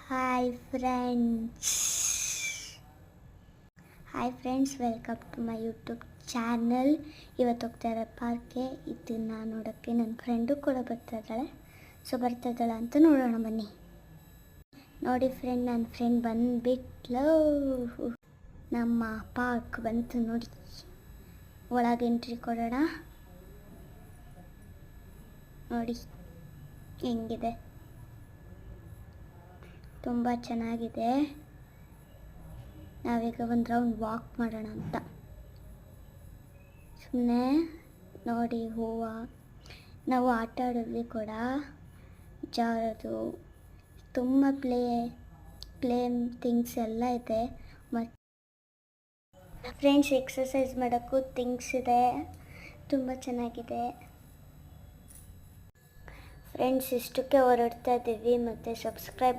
Hi friends welcome to my YouTube channel. ಇವತ್ತು ಹೋಗ್ತಾ ಇರೋ ಪಾರ್ಕ್ಗೆ. ಇದನ್ನು ನೋಡೋಕ್ಕೆ ನನ್ನ ಫ್ರೆಂಡು ಕೂಡ ಬರ್ತಾಯಿದ್ದಾಳೆ. ಅಂತ ನೋಡೋಣ ಬನ್ನಿ. ನೋಡಿ ಫ್ರೆಂಡ್, ನನ್ನ ಫ್ರೆಂಡ್ ಬಂದುಬಿಟ್ಲು. ನಮ್ಮ ಪಾರ್ಕ್ ಬಂತು ನೋಡಿ. ಒಳಗೆ ಎಂಟ್ರಿ ಕೊಡೋಣ. ನೋಡಿ ಹೆಂಗಿದೆ, ತುಂಬ ಚೆನ್ನಾಗಿದೆ. ನಾವೀಗ ಒಂದು ರೌಂಡ್ ವಾಕ್ ಮಾಡೋಣ ಅಂತ ಸುಮ್ಮನೆ ನೋಡಿ. ಹೂವು, ನಾವು ಆಟ ಆಡೋದ್ವಿ ಕೂಡ, ಜಾರೋದು, ತುಂಬ ಪ್ಲೇ ಥಿಂಗ್ಸ್ ಎಲ್ಲ ಇದೆ. ಮತ್ತು ಫ್ರೆಂಡ್ಸ್, ಎಕ್ಸಸೈಸ್ ಮಾಡೋಕ್ಕೂ ಥಿಂಗ್ಸ್ ಇದೆ, ತುಂಬ ಚೆನ್ನಾಗಿದೆ. ಫ್ರೆಂಡ್ಸ್, ಇಷ್ಟಕ್ಕೆ ಹೊರಡ್ತಾ ಇದ್ದೀವಿ. ಮತ್ತು ಸಬ್ಸ್ಕ್ರೈಬ್